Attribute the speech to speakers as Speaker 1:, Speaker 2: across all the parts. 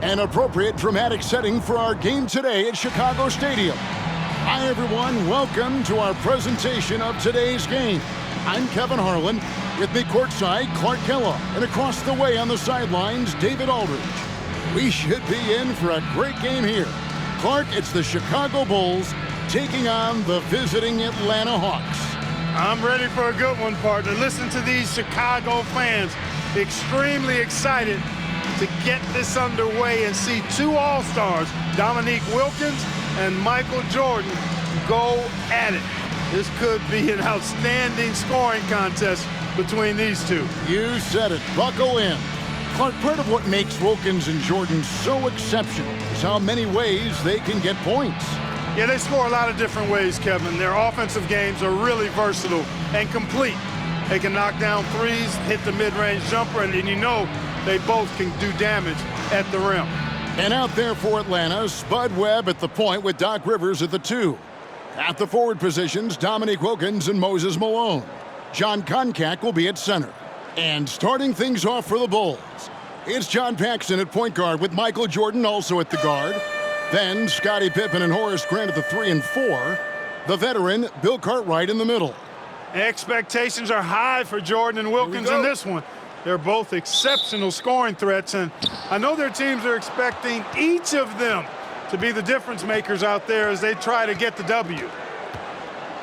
Speaker 1: An appropriate dramatic setting for our game today at Chicago Stadium. Hi everyone, welcome to our presentation of today's game. I'm Kevin Harlan, with me courtside, Clark Kellogg, and across the way on the sidelines, David Aldridge. We should be in for a great game here. Clark, it's the Chicago Bulls taking on the visiting Atlanta Hawks.
Speaker 2: I'm ready for a good one, partner. Listen to these Chicago fans, extremely excited to get this underway and see two All-Stars, Dominique Wilkins and Michael Jordan, go at it. This could be an outstanding scoring contest between these two.
Speaker 1: You said it. Buckle in. Clark, part of what makes Wilkins and Jordan so exceptional is how many ways they can get points.
Speaker 2: Yeah, they score a lot of different ways, Kevin. Their offensive games are really versatile and complete. They can knock down threes, hit the mid-range jumper, and you know they both can do damage at the rim.
Speaker 1: And out there for Atlanta, Spud Webb at the point with Doc Rivers at the 2. At the forward positions, Dominique Wilkins and Moses Malone. John Koncak will be at center. And starting things off for the Bulls, it's John Paxson at point guard with Michael Jordan also at the guard. Then Scottie Pippen and Horace Grant at the 3 and 4. The veteran, Bill Cartwright in the middle.
Speaker 2: Expectations are high for Jordan and Wilkins in this one. They're both exceptional scoring threats, and I know their teams are expecting each of them to be the difference makers out there as they try to get the W.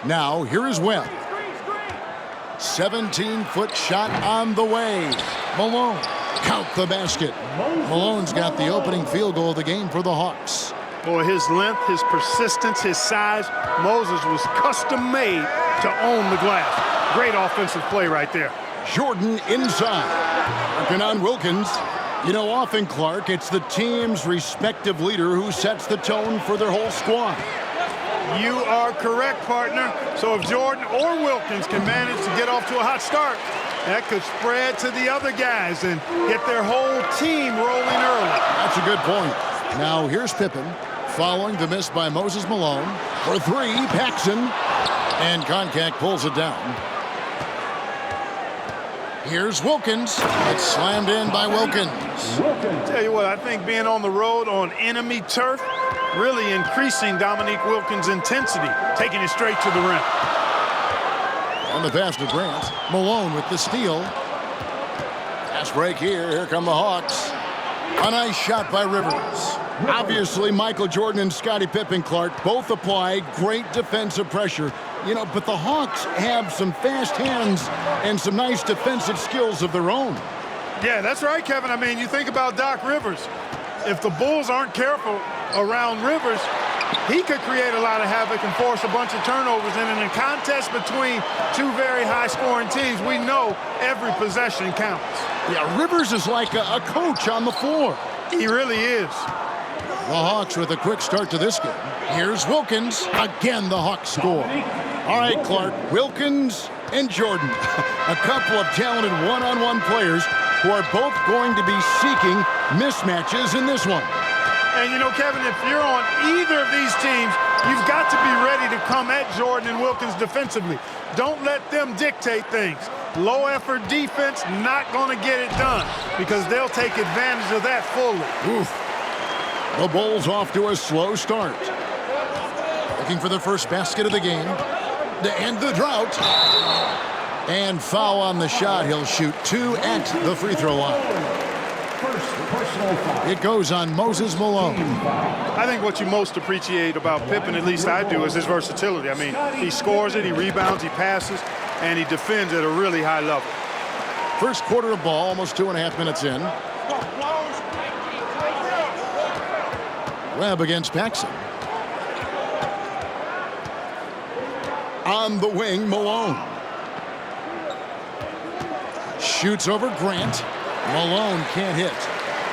Speaker 1: Now, here is Webb. 17-foot shot on the way. Malone, count the basket. Malone's got the opening field goal of the game for the Hawks.
Speaker 2: Boy, his length, his persistence, his size, Moses was custom-made to own the glass. Great offensive play right there.
Speaker 1: Jordan inside. Working on Wilkins. You know, often, Clark, it's the team's respective leader who sets the tone for their whole squad.
Speaker 2: You are correct, partner. So if Jordan or Wilkins can manage to get off to a hot start, that could spread to the other guys and get their whole team rolling early.
Speaker 1: That's a good point. Now, here's Pippen, following the miss by Moses Malone. For 3, Paxson. And Koncak pulls it down. Here's Wilkins. It's slammed in by Wilkins.
Speaker 2: Tell you what, I think being on the road on enemy turf really increasing Dominique Wilkins' intensity, taking it straight to the rim.
Speaker 1: On the pass to Grant. Malone with the steal. Pass break here. Here come the Hawks. A nice shot by Rivers. Obviously, Michael Jordan and Scottie Pippen, Clark, both apply great defensive pressure. You know, but the Hawks have some fast hands and some nice defensive skills of their own.
Speaker 2: Yeah, that's right, Kevin. I mean, you think about Doc Rivers. If the Bulls aren't careful around Rivers, he could create a lot of havoc and force a bunch of turnovers. And in a contest between two very high-scoring teams, we know every possession counts.
Speaker 1: Yeah, Rivers is like a coach on the floor.
Speaker 2: He really is.
Speaker 1: The Hawks with a quick start to this game. Here's Wilkins. Again, the Hawks score. All right, Clark, Wilkins and Jordan, a couple of talented one-on-one players who are both going to be seeking mismatches in this one.
Speaker 2: And, you know, Kevin, if you're on either of these teams, you've got to be ready to come at Jordan and Wilkins defensively. Don't let them dictate things. Low-effort defense, not going to get it done because they'll take advantage of that fully.
Speaker 1: Oof. The Bulls off to a slow start. Looking for the first basket of the game. To end the drought. And foul on the shot. He'll shoot 2 at the free throw line. It goes on Moses Malone.
Speaker 2: I think what you most appreciate about Pippen, at least I do, is his versatility. I mean, he scores it, he rebounds, he passes, and he defends at a really high level.
Speaker 1: First quarter of ball, almost 2.5 minutes in. Webb against Paxson. On the wing, Malone. Shoots over Grant. Malone can't hit.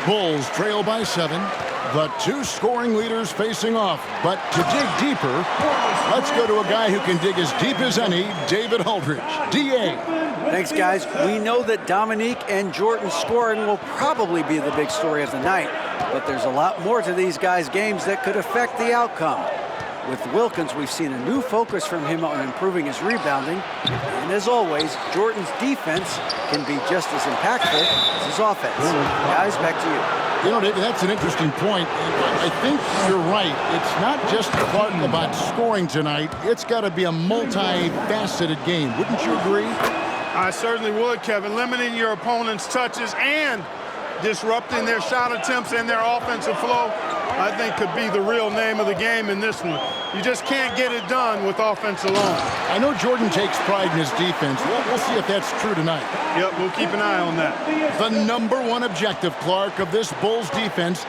Speaker 1: Bulls trail by 7. The two scoring leaders facing off. But to dig deeper, let's go to a guy who can dig as deep as any, David Aldridge. D.A.
Speaker 3: Thanks, guys. We know that Dominique and Jordan's scoring will probably be the big story of the night, but there's a lot more to these guys' games that could affect the outcome. With Wilkins, we've seen a new focus from him on improving his rebounding, and as always, Jordan's defense can be just as impactful as his offense. Guys, back to you.
Speaker 1: You know, David, that's an interesting point. I think you're right. It's not just Clark about scoring tonight. It's got to be a multifaceted game. Wouldn't you agree?
Speaker 2: I certainly would, Kevin. Limiting your opponent's touches and disrupting their shot attempts and their offensive flow, I think could be the real name of the game in this one. You just can't get it done with offense alone.
Speaker 1: I know Jordan takes pride in his defense. We'll see if that's true tonight.
Speaker 2: Yep, we'll keep an eye on that.
Speaker 1: The number one objective, Clark, of this Bulls defense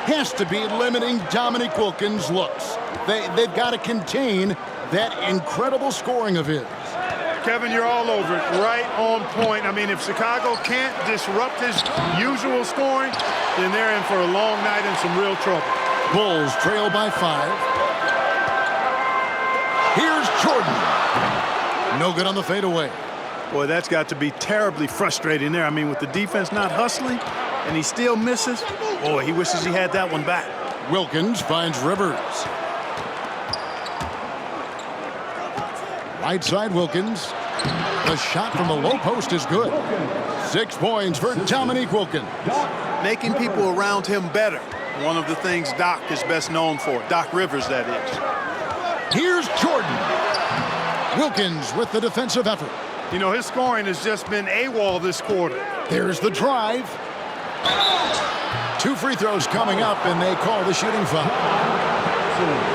Speaker 1: has to be limiting Dominique Wilkins' looks. They've got to contain that incredible scoring of his.
Speaker 2: Kevin, you're all over it. Right on point. I mean, if Chicago can't disrupt his usual scoring, then they're in for a long night and some real trouble.
Speaker 1: Bulls trail by 5. Here's Jordan. No good on the fadeaway.
Speaker 2: Boy, that's got to be terribly frustrating there. I mean, with the defense not hustling and he still misses, boy, he wishes he had that one back.
Speaker 1: Wilkins finds Rivers. Right side Wilkins. The shot from the low post is good. 6 points for Dominique Wilkins.
Speaker 2: Making people around him better. One of the things Doc is best known for. Doc Rivers, that is.
Speaker 1: Here's Jordan. Wilkins with the defensive effort.
Speaker 2: You know, his scoring has just been AWOL this quarter.
Speaker 1: There's the drive. 2 free throws coming up, and they call the shooting foul.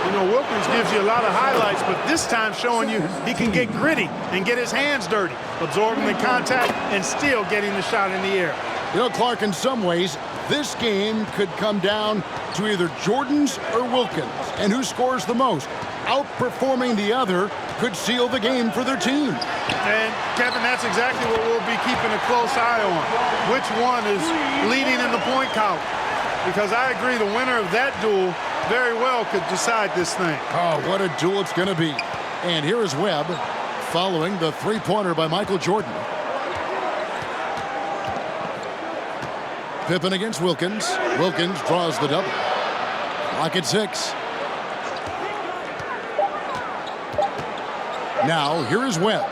Speaker 2: You know, Wilkins gives you a lot of highlights, but this time showing you he can get gritty and get his hands dirty, absorbing the contact and still getting the shot in the air.
Speaker 1: You know, Clark, in some ways, this game could come down to either Jordan's or Wilkins, and who scores the most. Outperforming the other could seal the game for their team.
Speaker 2: And, Kevin, that's exactly what we'll be keeping a close eye on. Which one is leading in the point column? Because I agree, the winner of that duel very well could decide this thing.
Speaker 1: Oh, what a duel it's going to be. And here is Webb following the three-pointer by Michael Jordan. Pippen against Wilkins. Wilkins draws the double. Clock at 6. Now, here is Webb.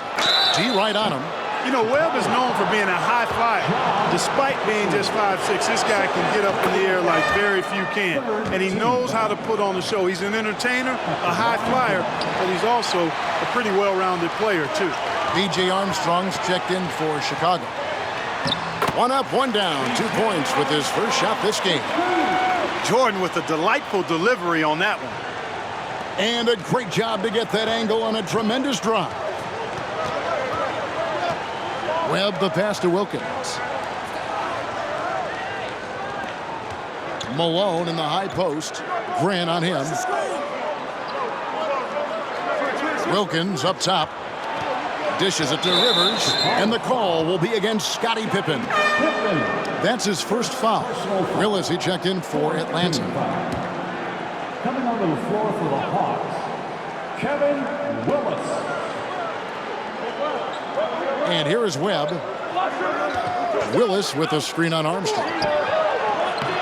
Speaker 1: G right on him.
Speaker 2: You know, Webb is known for being a high flyer. Despite being just 5'6", this guy can get up in the air like very few can. And he knows how to put on the show. He's an entertainer, a high flyer, but he's also a pretty well-rounded player, too.
Speaker 1: B.J. Armstrong's checked in for Chicago. 1 up, 1 down, 2 points with his first shot this game.
Speaker 2: Jordan with a delightful delivery on that one.
Speaker 1: And a great job to get that angle on a tremendous drive. Webb the pass to Wilkins. Malone in the high post. Grant on him. Wilkins up top. Dishes it to Rivers. And the call will be against Scottie Pippen. That's his first foul. Willis, he checked in for Atlanta.
Speaker 4: Coming onto the floor for the Hawks, Kevin Willis.
Speaker 1: And here is Webb. Willis with a screen on Armstrong.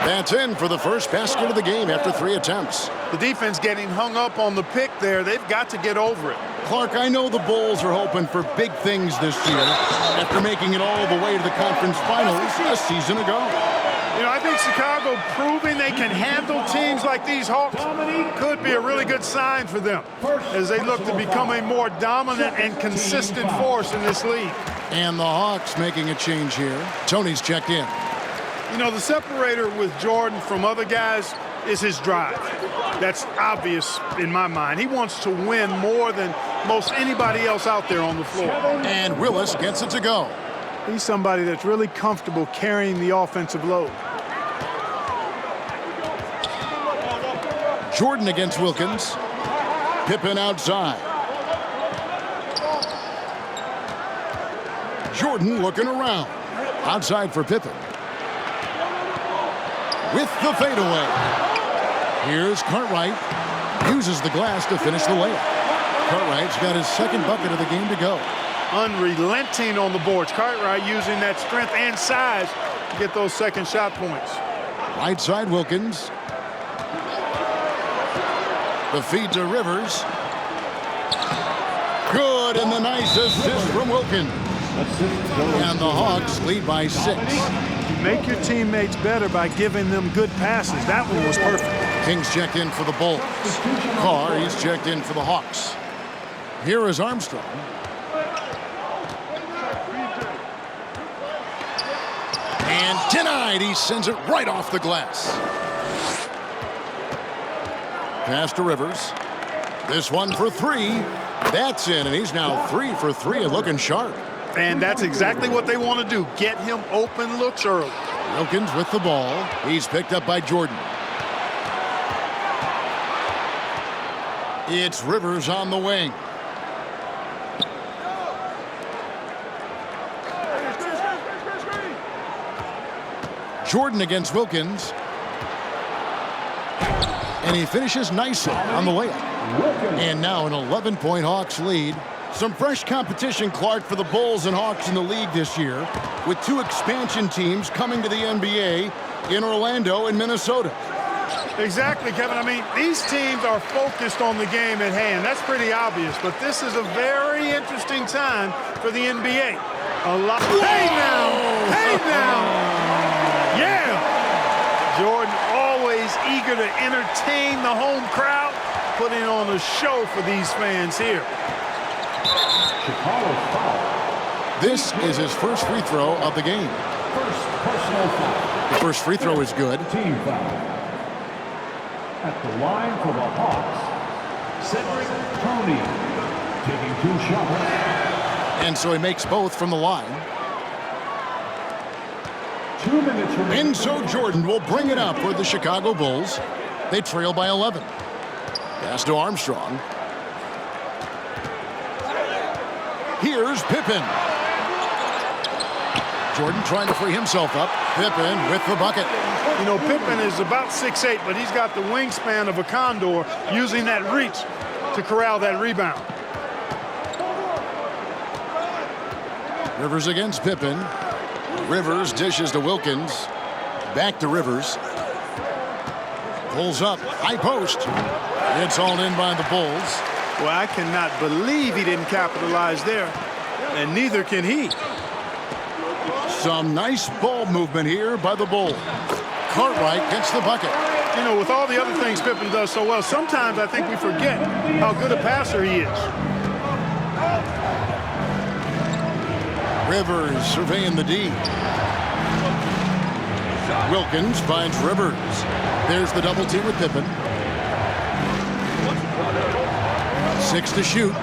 Speaker 1: That's in for the first basket of the game after 3 attempts.
Speaker 2: The defense getting hung up on the pick there. They've got to get over it.
Speaker 1: Clark, I know the Bulls are hoping for big things this year after making it all the way to the conference finals a season ago.
Speaker 2: You know, I think Chicago proving they can handle teams like these Hawks could be a really good sign for them as they look to become a more dominant and consistent force in this league.
Speaker 1: And the Hawks making a change here. Tony's checked in.
Speaker 2: You know, the separator with Jordan from other guys is his drive. That's obvious in my mind. He wants to win more than most anybody else out there on the floor.
Speaker 1: And Willis gets it to go.
Speaker 2: He's somebody that's really comfortable carrying the offensive load.
Speaker 1: Jordan against Wilkins. Pippen outside. Jordan looking around. Outside for Pippen. With the fadeaway. Here's Cartwright. Uses the glass to finish the layup. Cartwright's got his second bucket of the game to go.
Speaker 2: Unrelenting on the boards. Cartwright using that strength and size to get those second shot points.
Speaker 1: Right side Wilkins. The feed to Rivers. Good, and the nice assist from Wilkins. And the Hawks lead by 6.
Speaker 2: You make your teammates better by giving them good passes. That one was perfect.
Speaker 1: Kings checked in for the Bulls. Carr, he's checked in for the Hawks. Here is Armstrong. And denied. He sends it right off the glass. Pass to Rivers. This one for three. That's in, and he's now 3 for 3 and looking sharp.
Speaker 2: And that's exactly what they want to do. Get him open looks early.
Speaker 1: Wilkins with the ball. He's picked up by Jordan. It's Rivers on the wing. Jordan against Wilkins. And he finishes nicely on the layup. And now an 11-point Hawks lead. Some fresh competition, Clark, for the Bulls and Hawks in the league this year, with 2 expansion teams coming to the NBA in Orlando and Minnesota.
Speaker 2: Exactly, Kevin. I mean, these teams are focused on the game at hand. That's pretty obvious, but this is a very interesting time for the NBA. A lot. Hey now! Hey now! Yeah! Jordan always eager to entertain the home crowd, putting on a show for these fans here.
Speaker 4: Chicago foul.
Speaker 1: This is his first free throw of the game.
Speaker 4: First personal foul.
Speaker 1: The first free throw is good.
Speaker 4: Team foul. At the line for the Hawks, Cedric Tony taking 2 shots.
Speaker 1: And so he makes both from the line.
Speaker 4: 2 minutes remaining.
Speaker 1: And so Jordan will bring it up for the Chicago Bulls. They trail by 11. Pass to Armstrong. Here's Pippen. Jordan trying to free himself up. Pippen with the bucket.
Speaker 2: You know, Pippen is about 6'8", but he's got the wingspan of a condor, using that reach to corral that rebound.
Speaker 1: Rivers against Pippen. Rivers dishes to Wilkins. Back to Rivers. Pulls up. High post. It's hauled in by the Bulls.
Speaker 2: Well, I cannot believe he didn't capitalize there, and neither can he.
Speaker 1: Some nice ball movement here by the Bulls. Cartwright gets the bucket.
Speaker 2: You know, with all the other things Pippen does so well, sometimes I think we forget how good a passer he is.
Speaker 1: Rivers surveying the D. Wilkins finds Rivers. There's the double team with Pippen. 6 to shoot.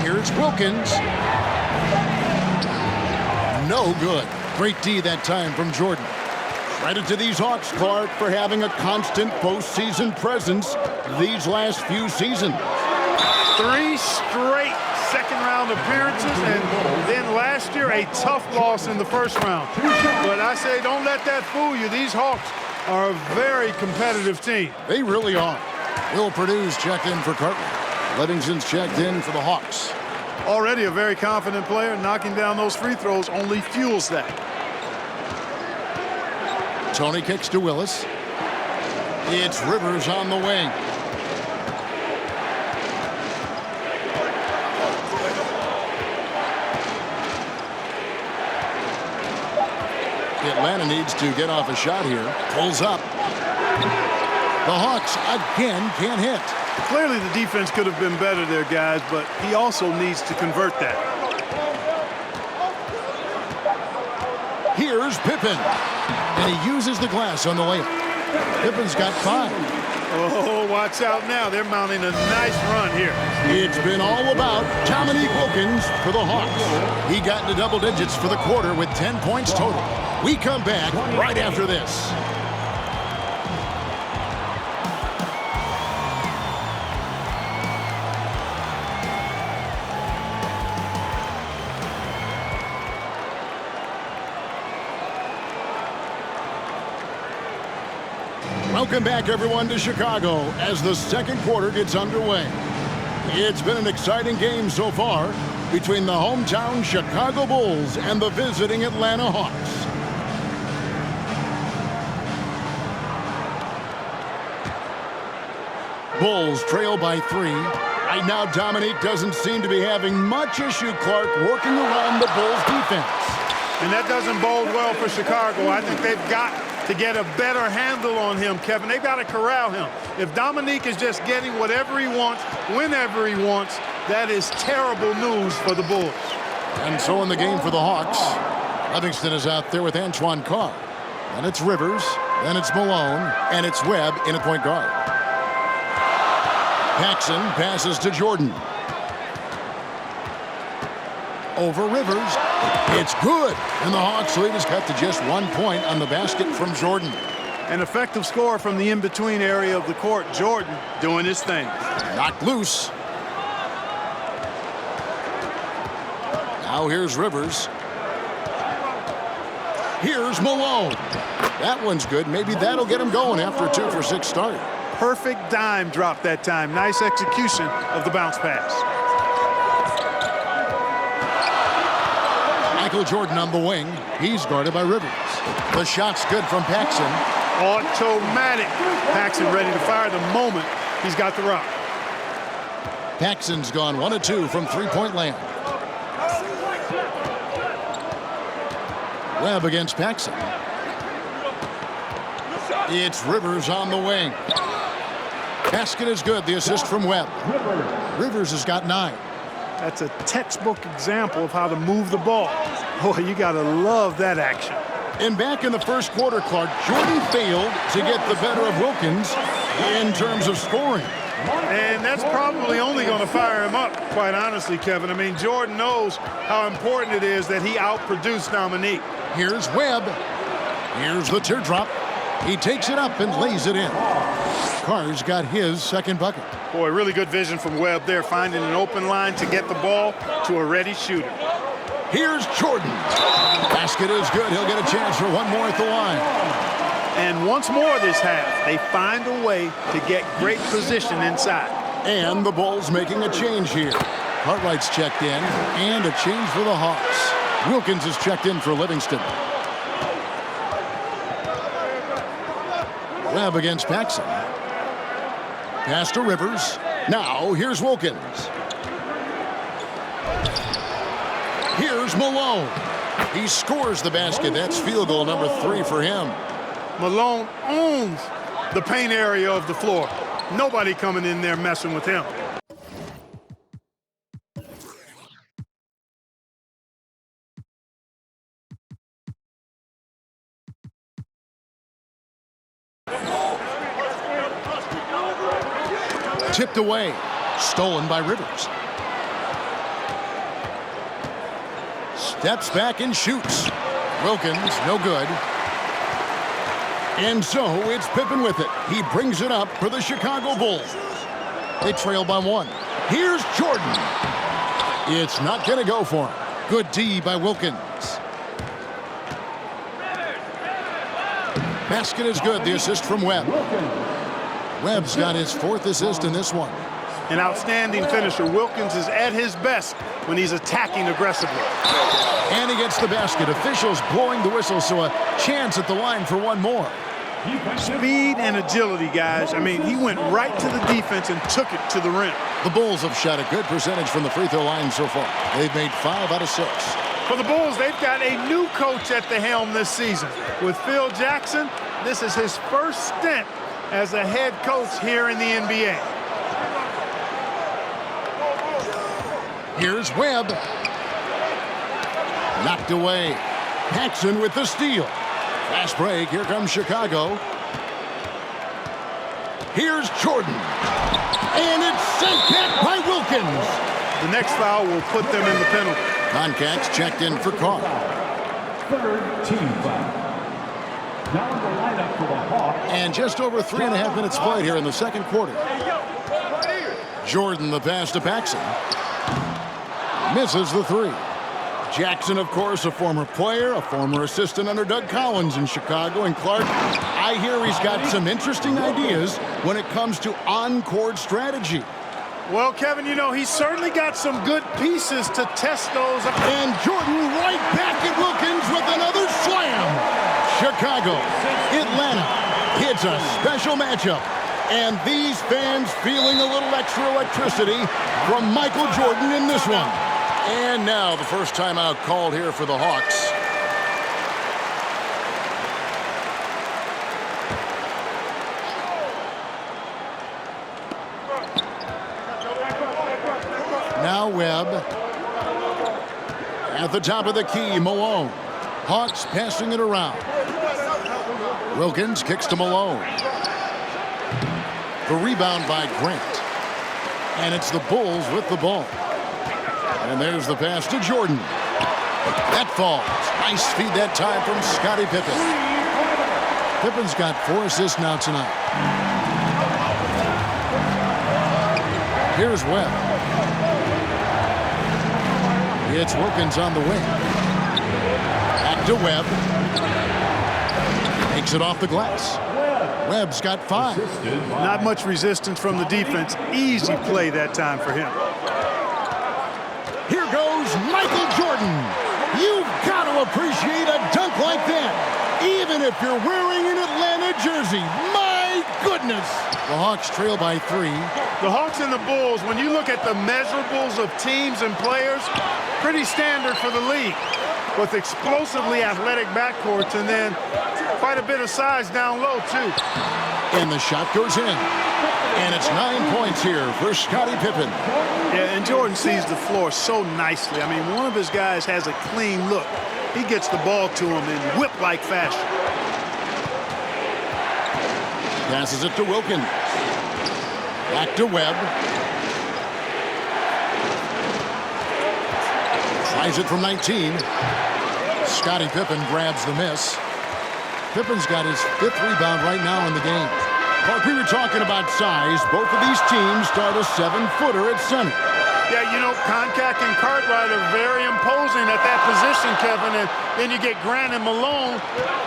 Speaker 1: Here's Wilkins. No good. Great D that time from Jordan. Credit to these Hawks, Clark, for having a constant postseason presence these last few seasons.
Speaker 2: 3 straight second-round appearances, and then last year a tough loss in the first round. But I say don't let that fool you. These Hawks are a very competitive team.
Speaker 1: They really are. Will Purdue's checked in for Cartwright. Livingston's checked in for the Hawks.
Speaker 2: Already a very confident player. Knocking down those free throws only fuels that.
Speaker 1: Tony kicks to Willis. It's Rivers on the wing. Atlanta needs to get off a shot here. Pulls up. The Hawks again can't hit.
Speaker 2: Clearly the defense could have been better there, guys, but he also needs to convert that.
Speaker 1: Here's Pippen. And he uses the glass on the layup. Pippen's got 5.
Speaker 2: Oh, watch out now. They're mounting a nice run here.
Speaker 1: It's been all about Dominique Wilkins for the Hawks. He got into double digits for the quarter with 10 points total. We come back right after this. Welcome back, everyone, to Chicago as the second quarter gets underway. It's been an exciting game so far between the hometown Chicago Bulls and the visiting Atlanta Hawks. Bulls trail by 3. Right now, Dominique doesn't seem to be having much issue, Clark, working around the Bulls defense.
Speaker 2: And that doesn't bode well for Chicago. I think they've got to get a better handle on him, Kevin. They've got to corral him. If Dominique is just getting whatever he wants, whenever he wants, that is terrible news for the Bulls.
Speaker 1: And so in the game for the Hawks, Livingston is out there with Antoine Carr. And it's Rivers, then it's Malone, and it's Webb in at point guard. Paxson passes to Jordan. Over Rivers. It's good. And the Hawks lead is cut to just 1 point on the basket from Jordan.
Speaker 2: An effective score from the in-between area of the court. Jordan doing his thing.
Speaker 1: Knocked loose. Now here's Rivers. Here's Malone. That one's good. Maybe that'll get him going after a 2-for-6 start.
Speaker 2: Perfect dime drop that time. Nice execution of the bounce pass.
Speaker 1: Michael Jordan on the wing. He's guarded by Rivers. The shot's good from Paxson.
Speaker 2: Automatic. Paxson ready to fire the moment he's got the rock.
Speaker 1: Paxson's gone 1 of 2 from three-point land. Webb against Paxson. It's Rivers on the wing. Basket is good. The assist from Webb. Rivers has got 9.
Speaker 2: That's a textbook example of how to move the ball. Boy, you got to love that action.
Speaker 1: And back in the first quarter, Clark, Jordan failed to get the better of Wilkins in terms of scoring.
Speaker 2: And that's probably only going to fire him up, quite honestly, Kevin. I mean, Jordan knows how important it is that he outproduced Dominique.
Speaker 1: Here's Webb. Here's the teardrop. He takes it up and lays it in. Carr's got his second bucket.
Speaker 2: Boy, really good vision from Webb there, finding an open line to get the ball to a ready shooter.
Speaker 1: Here's Jordan. Basket is good. He'll get a chance for one more at the line.
Speaker 2: And once more this half, they find a way to get great position inside.
Speaker 1: And the Bulls making a change here. Cartwright's checked in, and a change for the Hawks. Wilkins is checked in for Livingston. Webb against Paxson. Pass to Rivers. Now here's Wilkins. Here's Malone. He scores the basket. That's field goal number 3 for him.
Speaker 2: Malone owns the paint area of the floor. Nobody coming in there messing with him.
Speaker 1: Tipped away. Stolen by Rivers. Steps back and shoots. Wilkins, no good. And so it's Pippen with it. He brings it up for the Chicago Bulls. They trail by 1. Here's Jordan. It's not going to go for him. Good D by Wilkins. Basket is good. The assist from Webb. Webb's got his 4th assist in this one.
Speaker 2: An outstanding finisher. Wilkins is at his best when he's attacking aggressively.
Speaker 1: And he gets the basket. Officials blowing the whistle, so a chance at the line for one more.
Speaker 2: Speed and agility, guys. I mean, he went right to the defense and took it to the rim.
Speaker 1: The Bulls have shot a good percentage from the free throw line so far. They've made 5 out of 6.
Speaker 2: For the Bulls, they've got a new coach at the helm this season. With Phil Jackson, this is his first stint as a head coach here in the NBA.
Speaker 1: Here's Webb. Knocked away. Paxson with the steal. Fast break. Here comes Chicago. Here's Jordan. And it's sent back by Wilkins.
Speaker 2: The next foul will put them in the penalty.
Speaker 1: Concac's checked in for Carr.
Speaker 4: 3rd team foul. Now in the lineup for the Hawks.
Speaker 1: And just over 3.5 minutes played here in the second quarter. Jordan the pass to Paxson. Misses the 3. Jackson, of course, a former player, a former assistant under Doug Collins in Chicago. And Clark, I hear he's got some interesting ideas when it comes to on-court strategy.
Speaker 2: Well, Kevin, you know, he's certainly got some good pieces to test those.
Speaker 1: And Jordan right back at Wilkins with another slam. Chicago, Atlanta, it's a special matchup. And these fans feeling a little extra electricity from Michael Jordan in this one. And now the first timeout called here for the Hawks. Webb. At the top of the key, Malone. Hawks passing it around. Wilkins kicks to Malone. The rebound by Grant. And it's the Bulls with the ball. And there's the pass to Jordan. That falls. Nice feed that time from Scottie Pippen. Pippen's got 4 assists now tonight. Here's Webb. It's Wilkins on the wing. Back to Webb. Takes it off the glass. Webb's got 5.
Speaker 2: Not much resistance from the defense. Easy play that time for him.
Speaker 1: Here goes Michael Jordan. You've got to appreciate a dunk like that, even if you're wearing an Atlanta jersey. My goodness. The Hawks trail by 3.
Speaker 2: The Hawks and the Bulls, when you look at the measurables of teams and players, pretty standard for the league, with explosively athletic backcourts and then quite a bit of size down low, too.
Speaker 1: And the shot goes in. And it's 9 points here for Scottie Pippen.
Speaker 2: Yeah, and Jordan sees the floor so nicely. I mean, one of his guys has a clean look. He gets the ball to him in whip-like fashion.
Speaker 1: Passes it to Wilkins. Back to Webb. Tries it from 19. Scottie Pippen grabs the miss. Pippen's got his 5th rebound right now in the game. Clark, we were talking about size. Both of these teams start a 7-footer at center.
Speaker 2: Yeah, you know, Koncak and Cartwright are very imposing at that position, Kevin. And then you get Grant and Malone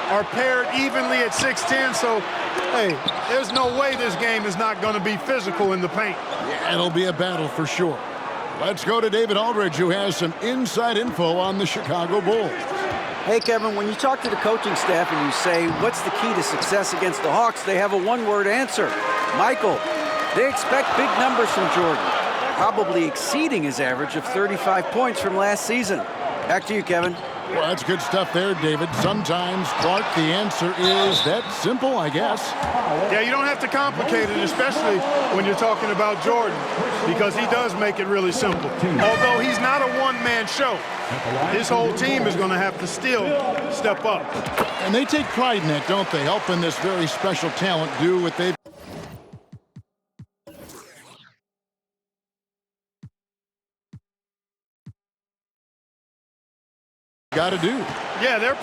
Speaker 2: are paired evenly at 6'10". So, hey, there's no way this game is not going to be physical in the paint.
Speaker 1: Yeah, it'll be a battle for sure. Let's go to David Aldridge, who has some inside info on the Chicago Bulls.
Speaker 3: Hey, Kevin, when you talk to the coaching staff and you say, what's the key to success against the Hawks, they have a one-word answer. Michael. They expect big numbers from Jordan, probably exceeding his average of 35 points from last season. Back to you, Kevin.
Speaker 1: Well, that's good stuff there, David. Sometimes, Clark, the answer is that simple, I guess.
Speaker 2: Yeah, you don't have to complicate it, especially when you're talking about Jordan, because he does make it really simple. Although he's not a one-man show, his whole team is going to have to still step up.
Speaker 1: And they take pride in that, don't they? Helping this very special talent do what they've got to do.
Speaker 2: Yeah, they're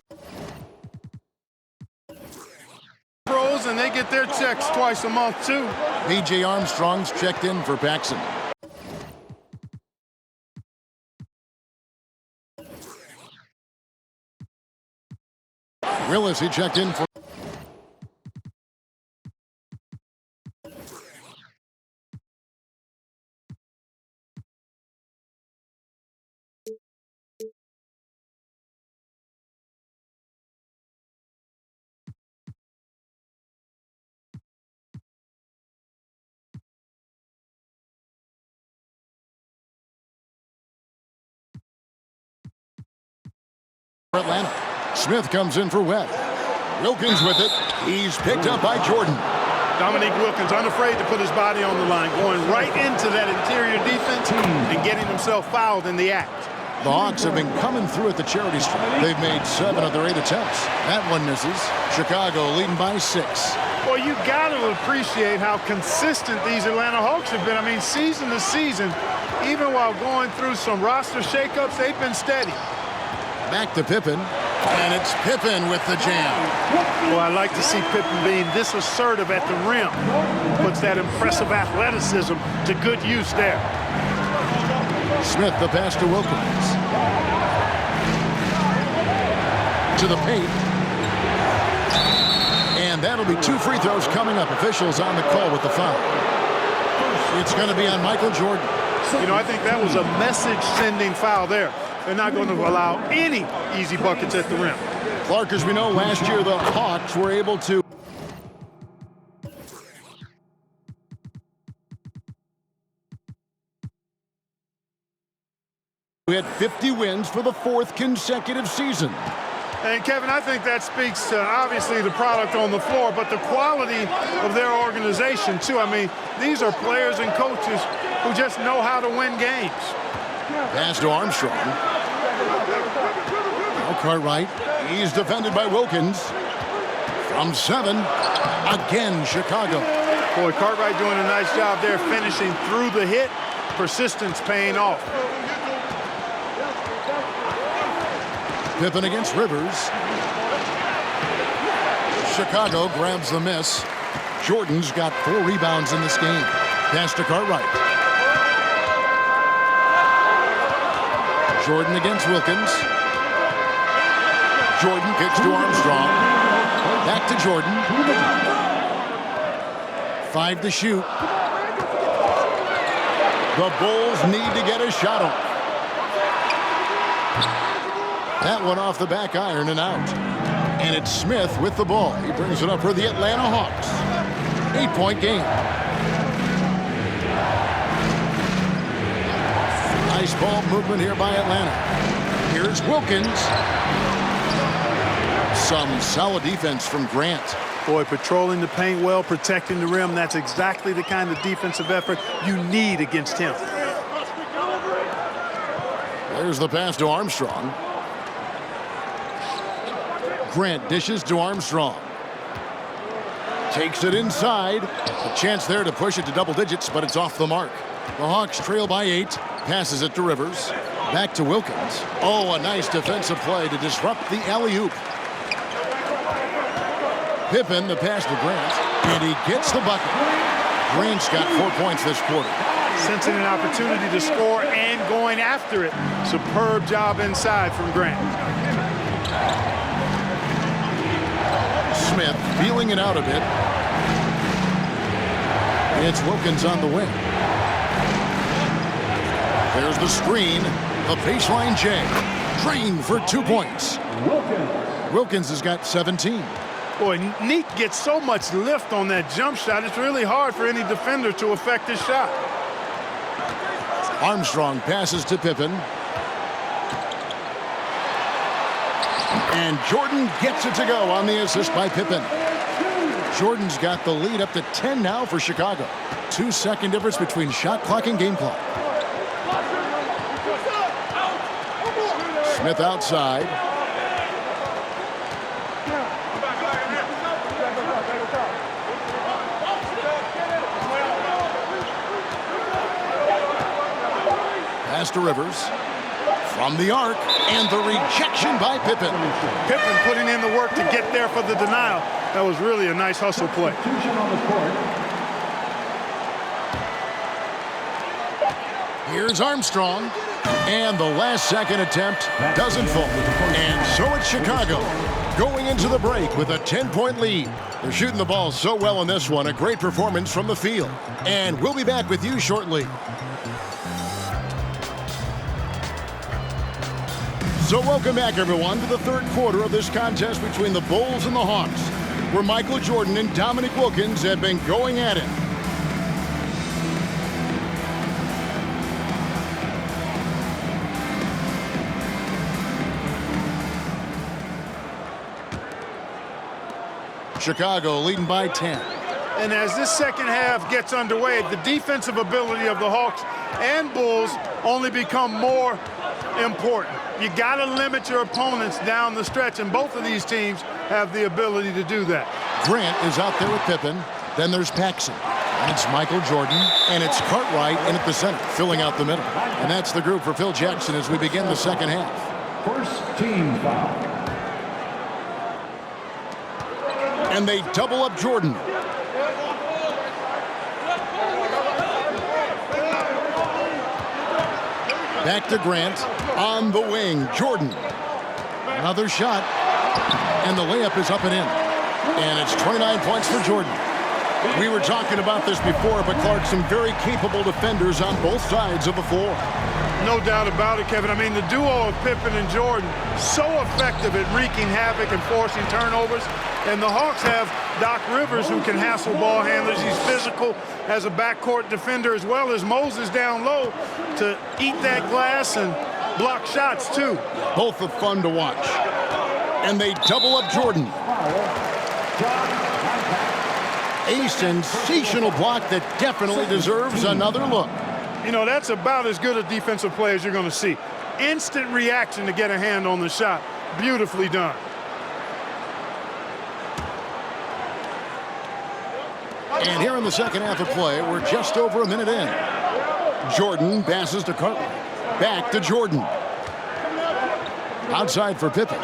Speaker 2: pros, and they get their checks twice a month, too.
Speaker 1: B.J. Armstrong's checked in for Paxson. Willis, he checked in for Atlanta. Smith comes in for Webb. Wilkins with it. He's picked up by Jordan.
Speaker 2: Dominique Wilkins unafraid to put his body on the line, going right into that interior defense and getting himself fouled in the act.
Speaker 1: The Hawks have been coming through at the charity stripe. They've made 7 of their 8 attempts. That one misses. Chicago leading by 6.
Speaker 2: Well, you got to appreciate how consistent these Atlanta Hawks have been. I mean, season to season, even while going through some roster shakeups, they've been steady.
Speaker 1: Back to Pippen, and it's Pippen with the jam.
Speaker 2: Well, I like to see Pippen being this assertive at the rim. Puts that impressive athleticism to good use there.
Speaker 1: Smith, the pass to Wilkins. To the paint. And that'll be 2 free throws coming up. Officials on the call with the foul. It's going to be on Michael Jordan.
Speaker 2: You know, I think that was a message-sending foul there. They're not going to allow any easy buckets at the rim.
Speaker 1: Clark, as we know, last year the Hawks were able to hit 50 wins for the 4th consecutive season.
Speaker 2: And, Kevin, I think that speaks to, obviously, the product on the floor, but the quality of their organization, too. I mean, these are players and coaches who just know how to win games.
Speaker 1: Pass to Armstrong. Now Cartwright. He's defended by Wilkins. From 7. Again, Chicago.
Speaker 2: Boy, Cartwright doing a nice job there finishing through the hit. Persistence paying off.
Speaker 1: Pippen against Rivers. Chicago grabs the miss. Jordan's got 4 rebounds in this game. Pass to Cartwright. Jordan against Wilkins. Jordan kicks to Armstrong. Back to Jordan. 5 to shoot. The Bulls need to get a shot off. That one off the back iron and out. And it's Smith with the ball. He brings it up for the Atlanta Hawks. 8-point game. Nice ball movement here by Atlanta. Here's Wilkins. Some solid defense from Grant.
Speaker 2: Boy, patrolling the paint well, protecting the rim. That's exactly the kind of defensive effort you need against him.
Speaker 1: There's the pass to Armstrong. Grant dishes to Armstrong. Takes it inside. A chance there to push it to double digits, but it's off the mark. The Hawks trail by 8. Passes it to Rivers. Back to Wilkins. Oh, a nice defensive play to disrupt the alley-oop. Pippen, the pass to Grant, and he gets the bucket. Grant's got 4 points this quarter.
Speaker 2: Sensing an opportunity to score and going after it. Superb job inside from Grant.
Speaker 1: Smith feeling it out a bit. It's Wilkins on the wing. There's the screen. The baseline J. Drained for 2 points. Wilkins has got 17.
Speaker 2: Boy, Neek gets so much lift on that jump shot. It's really hard for any defender to affect his shot.
Speaker 1: Armstrong passes to Pippen. And Jordan gets it to go on the assist by Pippen. Jordan's got the lead up to 10 now for Chicago. 2-second difference between shot clock and game clock. Smith outside. Pass to Rivers. From the arc, and the rejection by Pippen.
Speaker 2: Pippen putting in the work to get there for the denial. That was really a nice hustle play.
Speaker 1: Here's Armstrong. And the last-second attempt doesn't fall. And so it's Chicago going into the break with a 10-point lead. They're shooting the ball so well in this one. A great performance from the field. And we'll be back with you shortly. So welcome back, everyone, to the third quarter of this contest between the Bulls and the Hawks, where Michael Jordan and Dominique Wilkins have been going at it. Chicago leading by 10.
Speaker 2: And as this second half gets underway, the defensive ability of the Hawks and Bulls only become more important. You got to limit your opponents down the stretch, and both of these teams have the ability to do that.
Speaker 1: Grant is out there with Pippen. Then there's Paxson. And it's Michael Jordan. And it's Cartwright in at the center, filling out the middle. And that's the group for Phil Jackson as we begin the second half.
Speaker 4: First team foul.
Speaker 1: And they double up Jordan. Back to Grant on the wing. Jordan. Another shot. And the layup is up and in. And it's 29 points for Jordan. We were talking about this before, but Clark, some very capable defenders on both sides of the floor.
Speaker 2: No doubt about it, Kevin. I mean, the duo of Pippen and Jordan, so effective at wreaking havoc and forcing turnovers. And the Hawks have Doc Rivers, who can hassle ball handlers. He's physical as a backcourt defender, as well as Moses down low to eat that glass and block shots, too.
Speaker 1: Both are fun to watch. And they double up Jordan. A sensational block that definitely deserves another look.
Speaker 2: You know, that's about as good a defensive play as you're going to see. Instant reaction to get a hand on the shot. Beautifully done.
Speaker 1: And here in the second half of play, we're just over a minute in. Jordan passes to Cartwright. Back to Jordan. Outside for Pippen.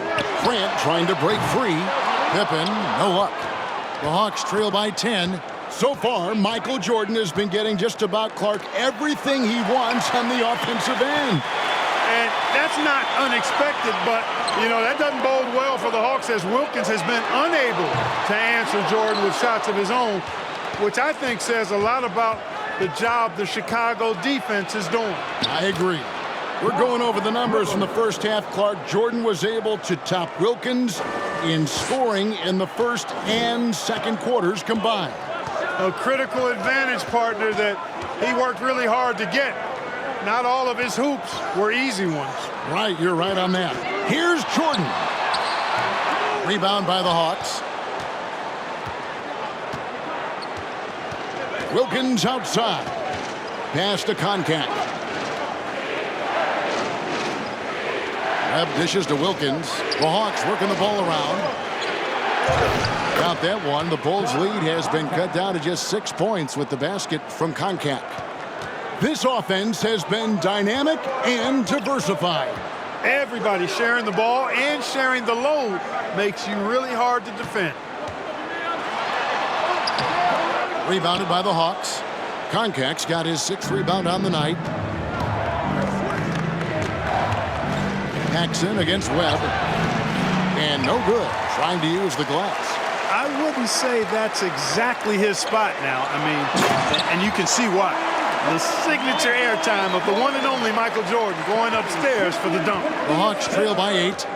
Speaker 1: Grant trying to break free. Pippen, no luck. The Hawks trail by 10. So far, Michael Jordan has been getting just about Clark everything he wants on the offensive end.
Speaker 2: And that's not unexpected, but, you know, that doesn't bode well for the Hawks as Wilkins has been unable to answer Jordan with shots of his own, which I think says a lot about the job the Chicago defense is doing.
Speaker 1: I agree. We're going over the numbers from the first half. Clark, Jordan was able to top Wilkins in scoring in the first and second quarters combined.
Speaker 2: A critical advantage partner that he worked really hard to get. Not all of his hoops were easy ones.
Speaker 1: Right, you're right on that. Here's Jordan. Rebound by the Hawks. Wilkins outside. Pass to Koncak. Webb dishes to Wilkins. The Hawks working the ball around. Got that one. The Bulls' lead has been cut down to just 6 points with the basket from Koncak. This offense has been dynamic and diversified.
Speaker 2: Everybody sharing the ball and sharing the load makes you really hard to defend.
Speaker 1: Rebounded by the Hawks. Koncak's got his 6th rebound on the night. Paxson against Webb. And no good. Trying to use the glass.
Speaker 2: I wouldn't say that's exactly his spot now. I mean, and you can see why. The signature airtime of the one and only Michael Jordan going upstairs for the dunk.
Speaker 1: The Hawks trail by 8.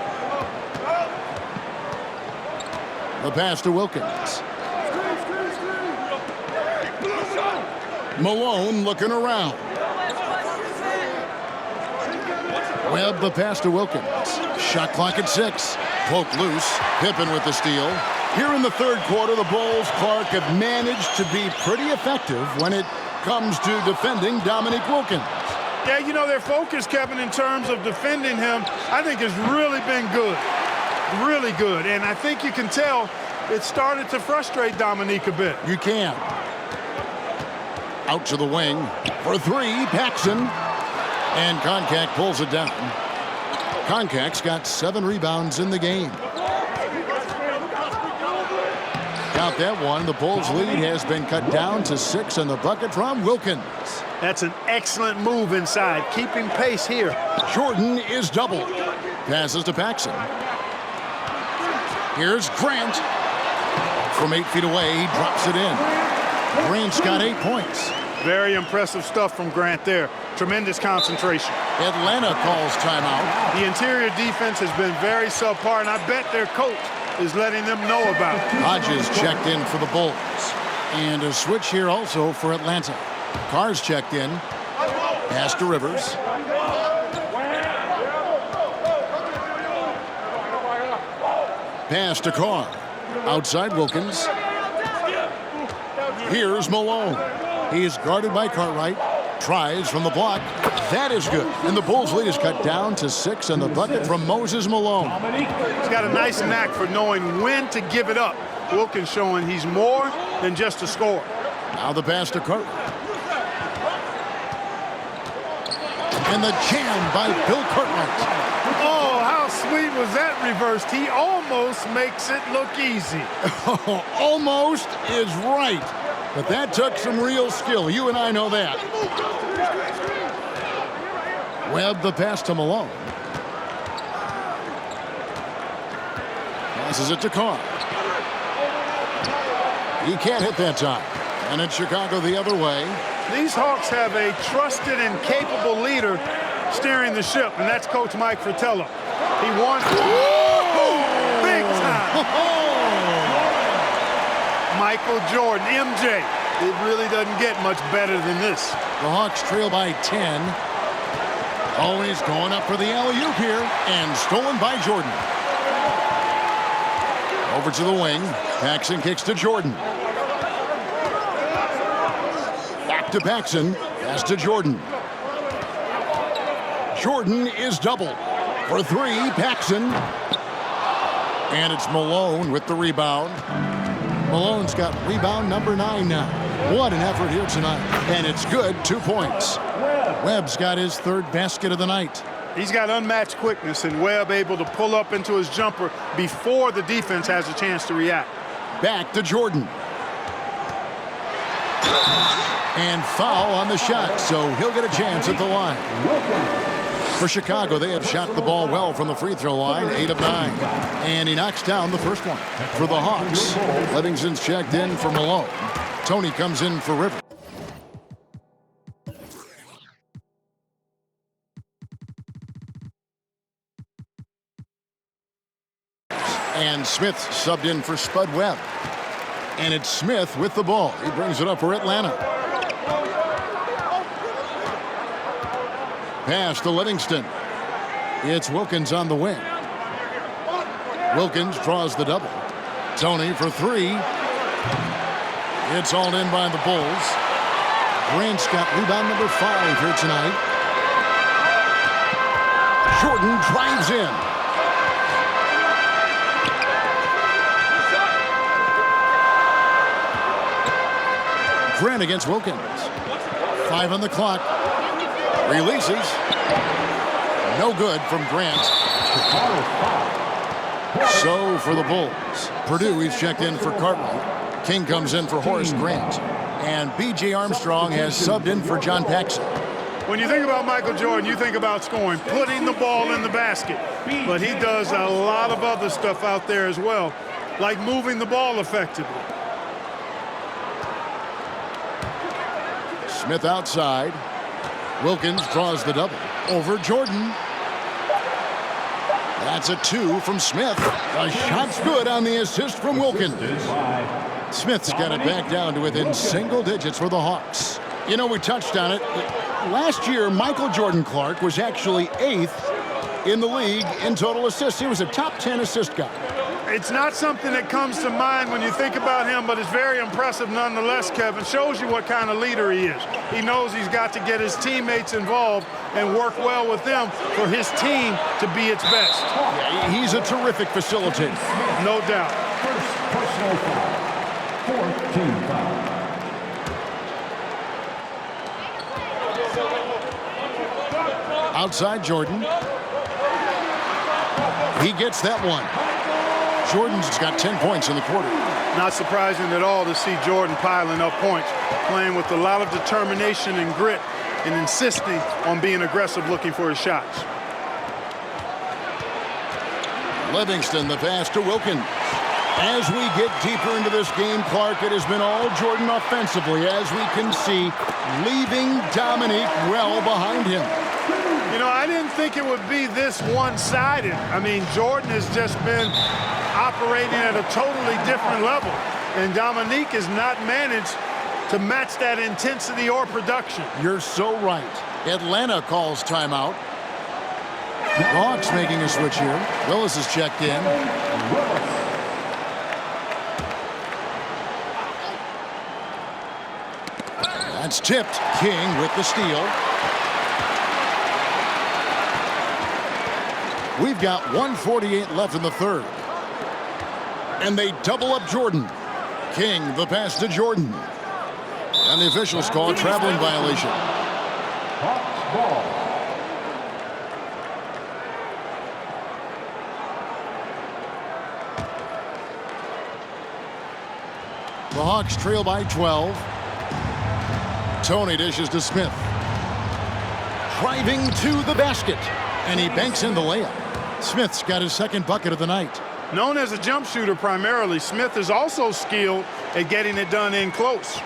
Speaker 1: The pass to Wilkins. Malone looking around. Webb the pass to Wilkins. Shot clock at 6. Poke loose. Pippen with the steal. Here in the third quarter, the Bulls, Clark, have managed to be pretty effective when it comes to defending Dominique Wilkins.
Speaker 2: Yeah, you know, their focus, Kevin, in terms of defending him, I think has really been good. Really good. And I think you can tell it started to frustrate Dominique a bit.
Speaker 1: You can. Out to the wing for 3, Paxson. And Koncak pulls it down. Koncak's got 7 rebounds in the game. Got that one. The Bulls' lead has been cut down to 6 and the bucket from Wilkins.
Speaker 2: That's an excellent move inside, keeping pace here.
Speaker 1: Jordan is doubled. Passes to Paxson. Here's Grant. From 8 feet away, he drops it in. Grant's got 8 points.
Speaker 2: Very impressive stuff from Grant there. Tremendous concentration.
Speaker 1: Atlanta calls timeout.
Speaker 2: The interior defense has been very subpar, and I bet their coach is letting them know about it.
Speaker 1: Hodges checked in for the Bulls. And a switch here also for Atlanta. Carr's checked in. Pass to Rivers. Pass to Carr. Outside Wilkins. Here's Malone. He's guarded by Cartwright. Tries from the block. That is good. And the Bulls' lead is cut down to 6 and the bucket from Moses Malone.
Speaker 2: He's got a nice knack for knowing when to give it up. Wilkins showing he's more than just a scorer.
Speaker 1: Now the pass to Cartwright. And the jam by Bill Cartwright.
Speaker 2: Oh, how sweet was that reversed? He almost makes it look easy.
Speaker 1: Almost is right. But that took some real skill. You and I know that. Webb the pass to Malone. Passes it to Carr. He can't hit that time. And it's Chicago the other way.
Speaker 2: These Hawks have a trusted and capable leader steering the ship, and that's Coach Mike Fratello. He wants big time. Michael Jordan, MJ. It really doesn't get much better than this.
Speaker 1: The Hawks trail by 10. Always going up for the alley-oop here, and stolen by Jordan. Over to the wing. Paxson kicks to Jordan. Back to Paxson. Pass to Jordan. Jordan is doubled. For three, Paxson. And it's Malone with the rebound. Malone's got rebound number 9 now. What an effort here tonight. And it's good, 2 points. Webb's got his third basket of the night.
Speaker 2: He's got unmatched quickness, and Webb able to pull up into his jumper before the defense has a chance to react.
Speaker 1: Back to Jordan. And foul on the shot, so he'll get a chance at the line. For Chicago, they have shot the ball well from the free throw line, 8 of 9. And he knocks down the first one. For the Hawks, Livingston's checked in for Malone. Tony comes in for Rivers. And Smith subbed in for Spud Webb. And it's Smith with the ball. He brings it up for Atlanta. Pass to Livingston. It's Wilkins on the wing. Wilkins draws the double. Tony for three. It's all in by the Bulls. Grant's got rebound number 5 here tonight. Jordan drives in. Grant against Wilkins. 5 on the clock. Releases. No good from Grant. So for the Bulls. Purdue, he's checked in for Cartwright. King comes in for Horace Grant. And B.J. Armstrong has subbed in for John Paxson.
Speaker 2: When you think about Michael Jordan, you think about scoring, putting the ball in the basket. But he does a lot of other stuff out there as well, like moving the ball effectively.
Speaker 1: Smith outside. Wilkins draws the double. Over Jordan. That's a 2 from Smith. The shot's good on the assist from Wilkins. Smith's got it back down to within single digits for the Hawks. You know, we touched on it. Last year, Michael Jordan Clark was actually 8th in the league in total assists. He was a top 10 assist guy.
Speaker 2: It's not something that comes to mind when you think about him, but it's very impressive nonetheless, Kevin. Shows you what kind of leader he is. He knows he's got to get his teammates involved and work well with them for his team to be its best.
Speaker 1: Yeah, he's a terrific facilitator.
Speaker 2: No doubt.
Speaker 4: First personal foul. 4th team foul.
Speaker 1: Outside Jordan. He gets that one. Jordan's got 10 points in the quarter.
Speaker 2: Not surprising at all to see Jordan piling up points, playing with a lot of determination and grit and insisting on being aggressive looking for his shots.
Speaker 1: Livingston, the pass to Wilkins. As we get deeper into this game, Clark, it has been all Jordan offensively, as we can see, leaving Dominique well behind him.
Speaker 2: You know, I didn't think it would be this one-sided. I mean, Jordan has just been operating at a totally different level, and Dominique has not managed to match that intensity or production.
Speaker 1: You're so right. Atlanta calls timeout. The Hawks making a switch here. Willis is checked in. That's tipped. King with the steal. We've got 1:48 left in the third. And they double up Jordan. King, the pass to Jordan. And the officials call a traveling violation.
Speaker 4: Hawks ball.
Speaker 1: The Hawks trail by 12. Tony dishes to Smith. Driving to the basket. And he banks in the layup. Smith's got his second bucket of the night.
Speaker 2: Known as a jump shooter primarily, Smith is also skilled at getting it done in close.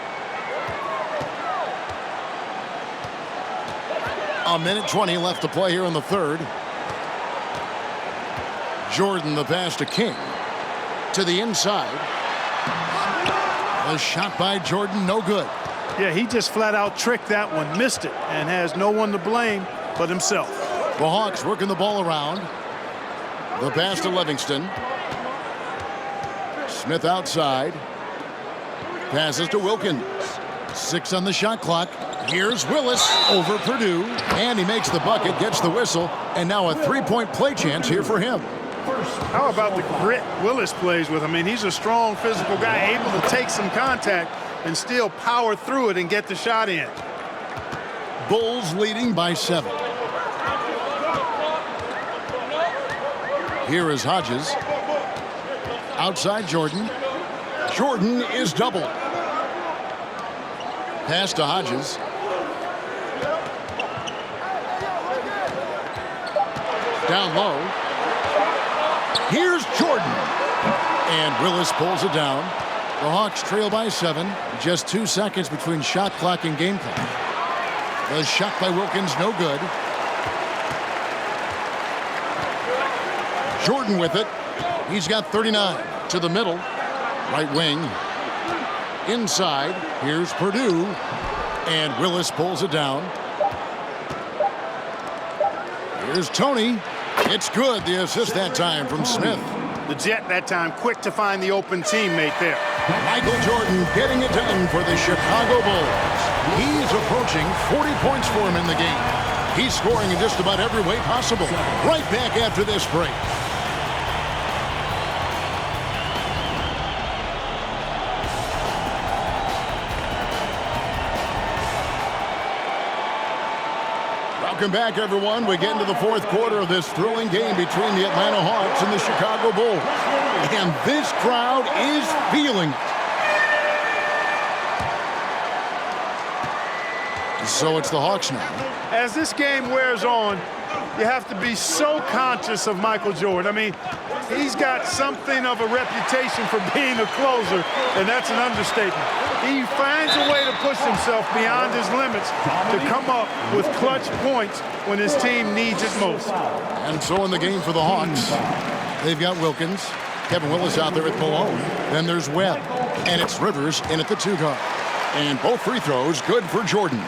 Speaker 1: A minute 20 left to play here in the third. Jordan, the pass to King. To the inside. The shot by Jordan, no good.
Speaker 2: Yeah, he just flat out tricked that one, missed it, and has no one to blame but himself.
Speaker 1: The Hawks working the ball around. The pass to Livingston. Smith outside. Passes to Wilkins. 6 on the shot clock. Here's Willis over Purdue, and he makes the bucket, gets the whistle, and now a three-point play chance here for him.
Speaker 2: How about the grit Willis plays with? I mean, he's a strong physical guy, able to take some contact and still power through it and get the shot in.
Speaker 1: Bulls leading by 7. Here is Hodges. Outside Jordan. Jordan is doubled. Pass to Hodges. Down low. Here's Jordan. And Willis pulls it down. The Hawks trail by 7. Just 2 seconds between shot clock and game clock. The shot by Wilkins, no good. Jordan with it. He's got 39 to the middle. Right wing. Inside. Here's Purdue. And Willis pulls it down. Here's Tony. It's good. The assist that time from Smith.
Speaker 2: The Jet that time quick to find the open teammate there.
Speaker 1: Michael Jordan getting it done for the Chicago Bulls. He's approaching 40 points for him in the game. He's scoring in just about every way possible. Right back after this break. Welcome back, everyone. We get into the fourth quarter of this thrilling game between the Atlanta Hawks and the Chicago Bulls. And this crowd is feeling it. So it's the Hawks now.
Speaker 2: As this game wears on, you have to be so conscious of Michael Jordan. I mean, he's got something of a reputation for being a closer, and that's an understatement. He finds a way to push himself beyond his limits to come up with clutch points when his team needs it most.
Speaker 1: And so in the game for the Hawks, they've got Wilkins, Kevin Willis out there at Malone. Then there's Webb, and it's Rivers in at the 2 guard. And both free throws good for Jordan.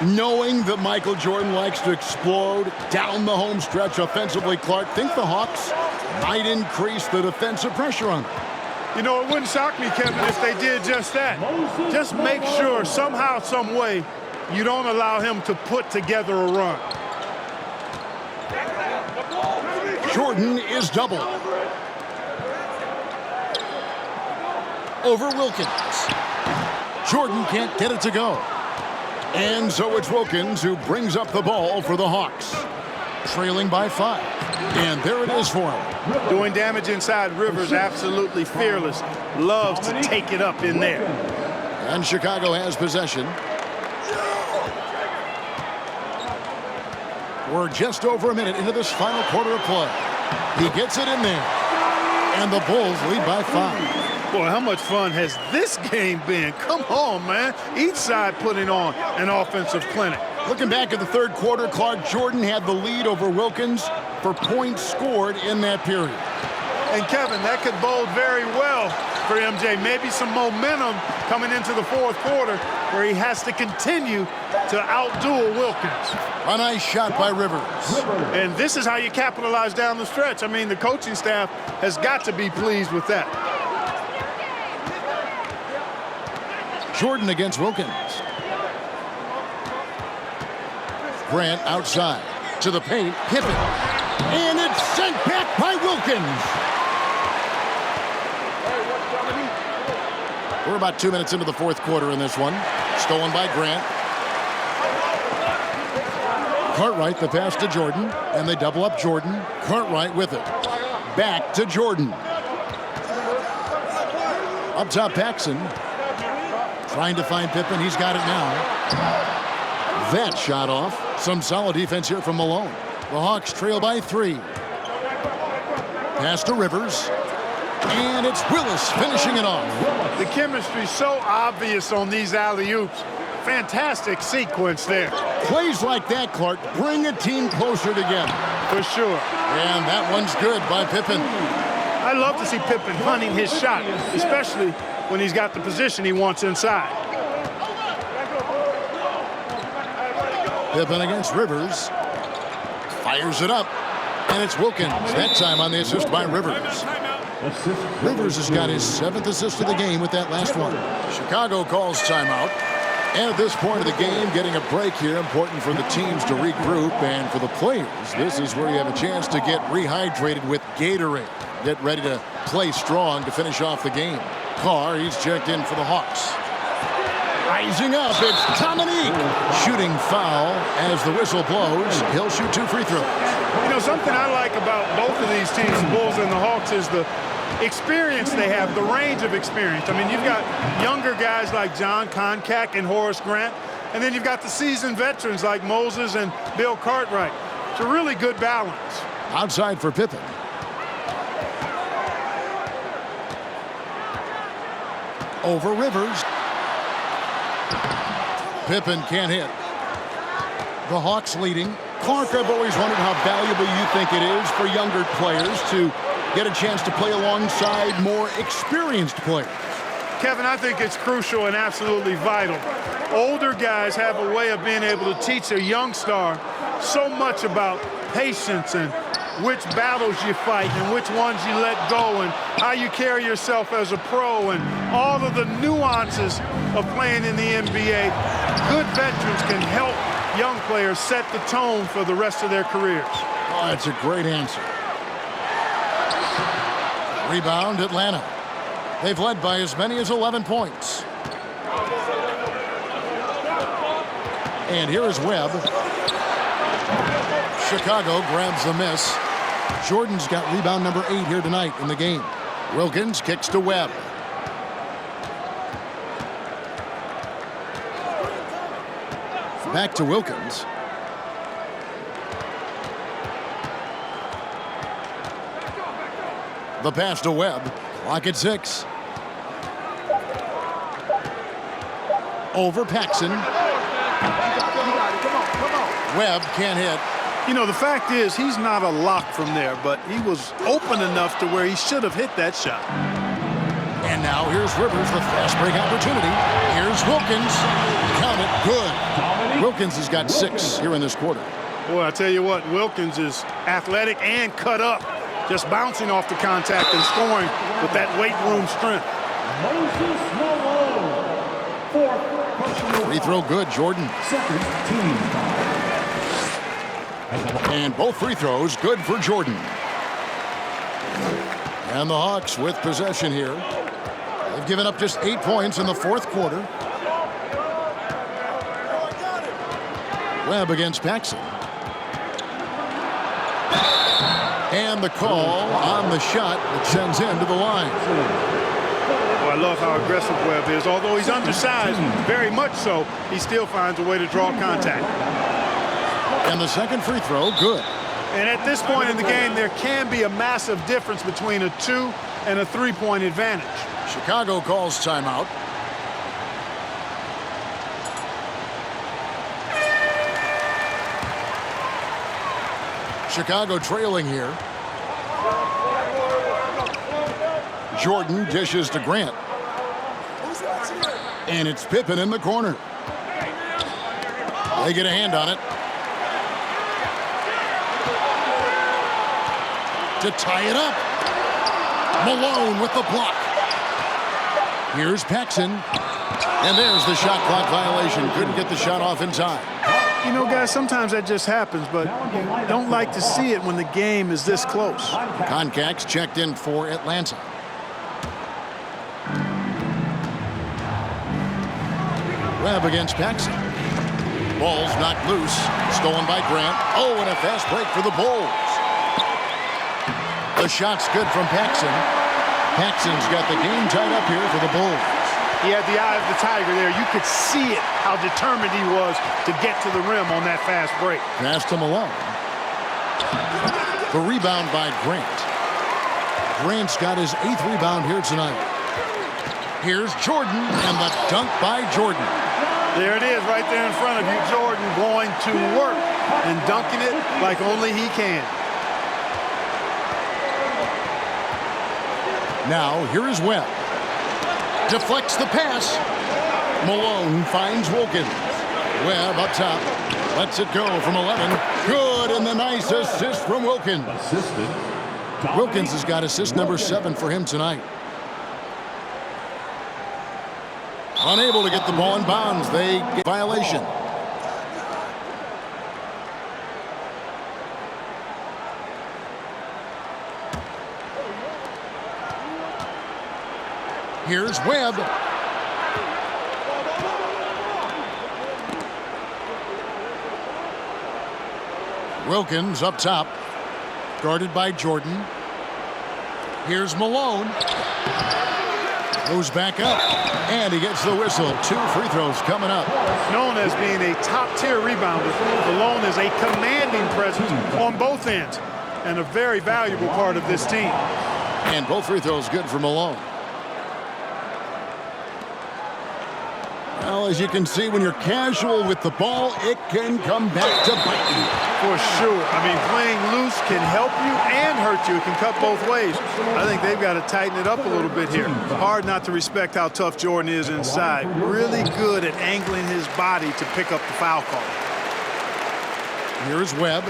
Speaker 1: Knowing that Michael Jordan likes to explode down the home stretch offensively, Clark, think the Hawks might increase the defensive pressure on them.
Speaker 2: You know, it wouldn't shock me, Kevin, if they did just that. Just make sure somehow, some way, you don't allow him to put together a run.
Speaker 1: Jordan is doubled. Over Wilkins. Jordan can't get it to go. And so it's Wilkins who brings up the ball for the Hawks. Trailing by 5. And there it is for him.
Speaker 2: Doing damage inside. Rivers absolutely fearless. Loves to take it up in there.
Speaker 1: And Chicago has possession. We're just over a minute into this final quarter of play. He gets it in there. And the Bulls lead by 5.
Speaker 2: Boy, how much fun has this game been? Come on, man. Each side putting on an offensive clinic.
Speaker 1: Looking back at the third quarter, Clark, Jordan had the lead over Wilkins for points scored in that period.
Speaker 2: And Kevin, that could bode very well for MJ. Maybe some momentum coming into the fourth quarter where he has to continue to outduel Wilkins.
Speaker 1: A nice shot by Rivers.
Speaker 2: And this is how you capitalize down the stretch. I mean, the coaching staff has got to be pleased with that.
Speaker 1: Jordan against Wilkins. Grant outside to the paint. Pippen. And it's sent back by Wilkins. We're about 2 minutes into the fourth quarter in this one. Stolen by Grant. Cartwright, the pass to Jordan. And they double up Jordan. Cartwright with it. Back to Jordan. Up top, Paxson. Trying to find Pippen. He's got it now. That shot off. Some solid defense here from Malone. The Hawks trail by 3. Pass to Rivers. And it's Willis finishing it off.
Speaker 2: The chemistry so obvious on these alley-oops. Fantastic sequence there.
Speaker 1: Plays like that, Clark, bring a team closer together.
Speaker 2: For sure.
Speaker 1: And that one's good by Pippen.
Speaker 2: I love to see Pippen hunting his shot, especially when he's got the position he wants inside.
Speaker 1: Pippen against Rivers. Fires it up. And it's Wilkins. That time on the assist by Rivers. Rivers has got his 7th assist of the game with that last one. Chicago calls timeout. And at this point of the game, getting a break here, important for the teams to regroup, and for the players, this is where you have a chance to get rehydrated with Gatorade. Get ready to play strong to finish off the game. Carr, he's checked in for the Hawks. Rising up, it's Dominique. Shooting foul as the whistle blows. He'll shoot 2 free throws.
Speaker 2: You know, something I like about both of these teams, the Bulls and the Hawks, is the experience they have, the range of experience. I mean, you've got younger guys like John Koncak and Horace Grant, and then you've got the seasoned veterans like Moses and Bill Cartwright. It's a really good balance.
Speaker 1: Outside for Pippen. Over Rivers. Pippen can't hit. The Hawks leading. Clark, I've always wondered how valuable you think it is for younger players to get a chance to play alongside more experienced players.
Speaker 2: Kevin, I think it's crucial and absolutely vital. Older guys have a way of being able to teach a young star so much about patience and which battles you fight and which ones you let go and how you carry yourself as a pro and all of the nuances of playing in the NBA. Good veterans can help young players set the tone for the rest of their careers.
Speaker 1: Oh, that's a great answer. Rebound, Atlanta. They've led by as many as 11 points. And here is Webb. Chicago grabs the miss. Jordan's got rebound number 8 here tonight in the game. Wilkins kicks to Webb. Back to Wilkins. The pass to Webb. Clock at 6. Over Paxson. Webb can't hit.
Speaker 2: You know, the fact is he's not a lock from there, but he was open enough to where he should have hit that shot.
Speaker 1: And now here's Rivers with fast break opportunity. Here's Wilkins. Count it. Good. Wilkins has got 6 here in this quarter.
Speaker 2: Boy, I tell you what, Wilkins is athletic and cut up, just bouncing off the contact and scoring with that weight room strength.
Speaker 1: Free throw good, Jordan. And both free throws good for Jordan. And the Hawks with possession here. They've given up just 8 points in the 4th quarter. Webb against Paxson. And the call on the shot that sends him to the line.
Speaker 2: Oh, I love how aggressive Webb is. Although he's undersized, very much so, he still finds a way to draw contact.
Speaker 1: And the second free throw, good.
Speaker 2: And at this point in the game, there can be a massive difference between a 2 and a 3-point advantage.
Speaker 1: Chicago calls timeout. Chicago trailing here. Jordan dishes to Grant. And it's Pippen in the corner. They get a hand on it. To tie it up. Malone with the block. Here's Paxson. And there's the shot clock violation. Couldn't get the shot off in time.
Speaker 2: You know, guys, sometimes that just happens, but you don't like to see it when the game is this close.
Speaker 1: Koncak's checked in for Atlanta. Webb against Paxson. Ball's knocked loose. Stolen by Grant. Oh, and a fast break for the Bulls. The shot's good from Paxson. Paxson's got the game tied up here for the Bulls.
Speaker 2: He had the eye of the tiger there. You could see it, how determined he was to get to the rim on that fast break.
Speaker 1: Pass to Malone. The rebound by Grant. Grant's got his 8th rebound here tonight. Here's Jordan, and the dunk by Jordan.
Speaker 2: There it is right there in front of you. Jordan going to work and dunking it like only he can.
Speaker 1: Now, here is Webb. Deflects the pass. Malone finds Wilkins. Webb up top. Lets it go from 11. Good, and the nice assist from Wilkins. Wilkins has got assist number 7 for him tonight. Unable to get the ball in bounds. They get violation. Here's Webb. Wilkins up top, guarded by Jordan. Here's Malone. Goes back up, and he gets the whistle. 2 free throws coming up.
Speaker 2: Known as being a top-tier rebounder, Malone is a commanding presence on both ends and a very valuable part of this team.
Speaker 1: And both free throws good for Malone. Well, as you can see, when you're casual with the ball, it can come back to bite you.
Speaker 2: For sure. I mean, playing loose can help you and hurt you. It can cut both ways. I think they've got to tighten it up a little bit here. Hard not to respect how tough Jordan is inside. Really good at angling his body to pick up the foul call.
Speaker 1: Here's Webb.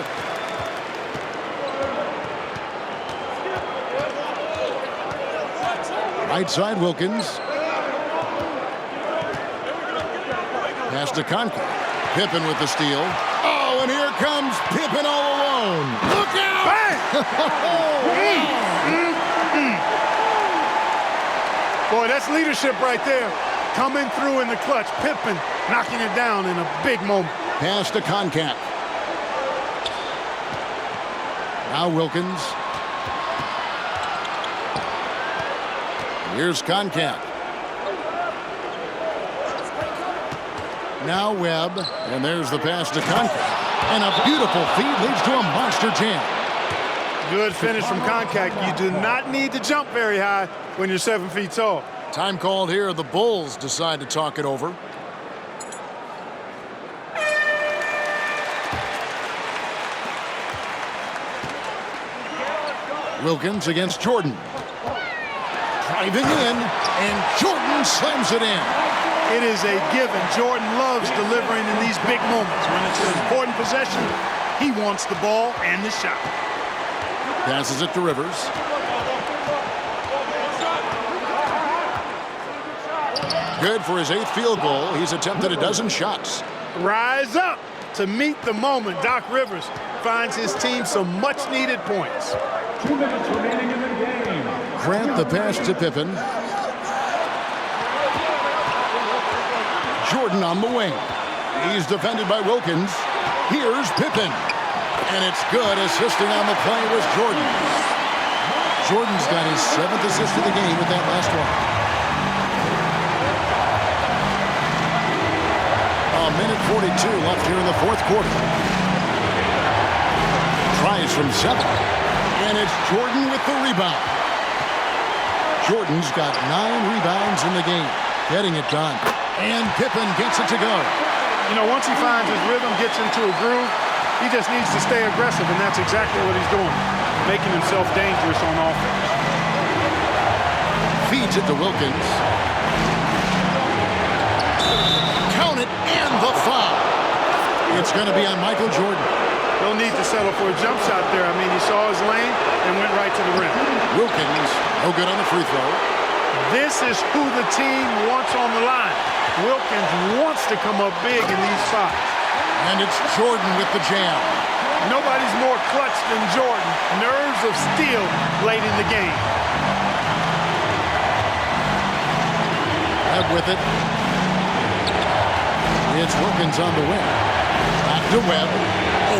Speaker 1: Right side, Wilkins. Pass to Conklin. Pippen with the steal. Oh, and here comes Pippen all alone. Look out!
Speaker 2: Bang! Boy, that's leadership right there. Coming through in the clutch. Pippen knocking it down in a big moment.
Speaker 1: Pass to Concat. Now Wilkins. Here's Concat. Now Webb, and there's the pass to Concat. And a beautiful feed leads to a monster jam.
Speaker 2: Good finish from Concat. You do not need to jump very high when you're 7 feet tall.
Speaker 1: Time called here. The Bulls decide to talk it over. Wilkins against Jordan. Driving in, and Jordan slams it in.
Speaker 2: It is a given. Jordan loves delivering in these big moments. When it's an important possession, he wants the ball and the shot.
Speaker 1: Passes it to Rivers. Good for his 8th field goal. He's attempted a dozen shots.
Speaker 2: Rise up to meet the moment. Doc Rivers finds his team some much-needed points.
Speaker 4: 2 minutes remaining in the game.
Speaker 1: Grant the pass to Pippen. Jordan on the wing. He's defended by Wilkins. Here's Pippen. And it's good. Assisting on the play was Jordan. Jordan's got his 7th assist of the game with that last one. A minute 42 left here in the 4th quarter. Tries from 7. And it's Jordan with the rebound. Jordan's got 9 rebounds in the game. Getting it done. And Pippen gets it to go.
Speaker 2: You know, once he finds his rhythm, gets into a groove, he just needs to stay aggressive, and that's exactly what he's doing, making himself dangerous on offense.
Speaker 1: Feeds it to Wilkins. Count it, and the foul. It's going to be on Michael Jordan.
Speaker 2: No need to settle for a jump shot there. I mean, he saw his lane and went right to the rim.
Speaker 1: Wilkins, no good on the free throw.
Speaker 2: This is who the team wants on the line. Wilkins wants to come up big in these spots.
Speaker 1: And it's Jordan with the jam.
Speaker 2: Nobody's more clutch than Jordan. Nerves of steel late in the game.
Speaker 1: Webb with it. It's Wilkins on the wing. Back to Webb.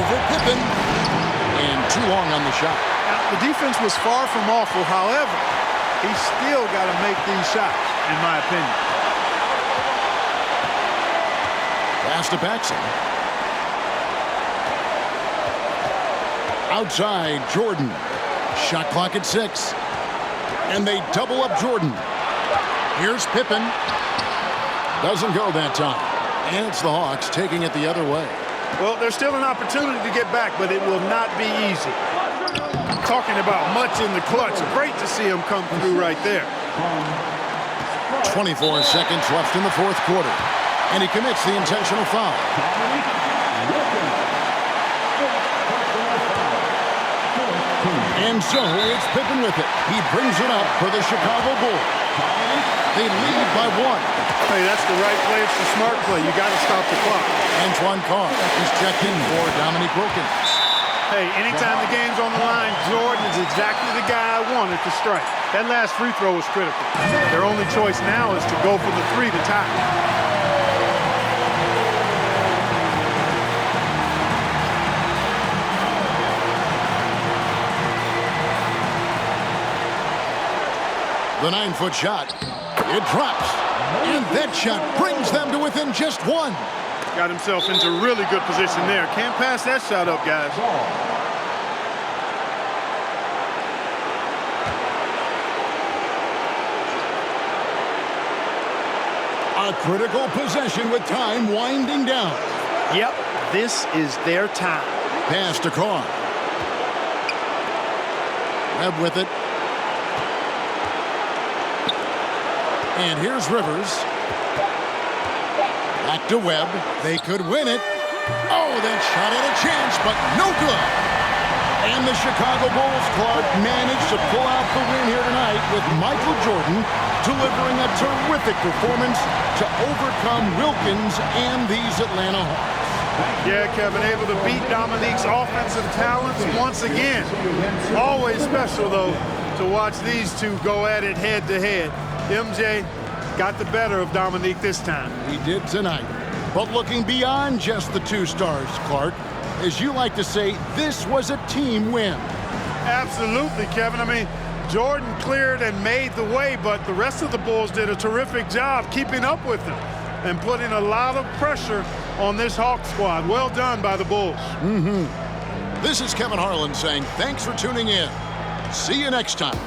Speaker 1: Over Pippen. And too long on the shot.
Speaker 2: Now, the defense was far from awful. However, he's still got to make these shots, in my opinion.
Speaker 1: Pass to Paxson. Outside, Jordan. Shot clock at 6. And they double up Jordan. Here's Pippen. Doesn't go that time. And it's the Hawks taking it the other way.
Speaker 2: Well, there's still an opportunity to get back, but it will not be easy. Talking about much in the clutch. Great to see him come through right there.
Speaker 1: 24 seconds left in the 4th quarter. And he commits the intentional foul. And so it's Pippen with it. He brings it up for the Chicago Bulls. They lead by 1.
Speaker 2: Hey, that's the right play. It's the smart play. You got to stop the clock.
Speaker 1: Antoine Carr is checked in for Dominique Wilkins.
Speaker 2: Hey, anytime the game's on the line, Jordan is exactly the guy I wanted to strike. That last free throw was critical. Their only choice now is to go for the 3 to tie.
Speaker 1: The 9-foot shot. It drops. And that shot brings them to within just 1.
Speaker 2: Got himself into really good position there. Can't pass that shot up, guys.
Speaker 1: A critical possession with time winding down.
Speaker 2: Yep, this is their time.
Speaker 1: Pass to Carr. Webb with it. And here's Rivers. Back to Webb. They could win it. Oh, that shot had a chance, but no good. And the Chicago Bulls, Clark, managed to pull out the win here tonight with Michael Jordan delivering a terrific performance to overcome Wilkins and these Atlanta Hawks.
Speaker 2: Yeah, Kevin, able to beat Dominique's offensive talents once again. Always special, though, to watch these two go at it head-to-head. MJ got the better of Dominique this time.
Speaker 1: He did tonight. But looking beyond just the 2 stars, Clark, as you like to say, this was a team win.
Speaker 2: Absolutely, Kevin. I mean, Jordan cleared and made the way, but the rest of the Bulls did a terrific job keeping up with them and putting a lot of pressure on this Hawk squad. Well done by the Bulls.
Speaker 1: This is Kevin Harlan saying thanks for tuning in. See you next time.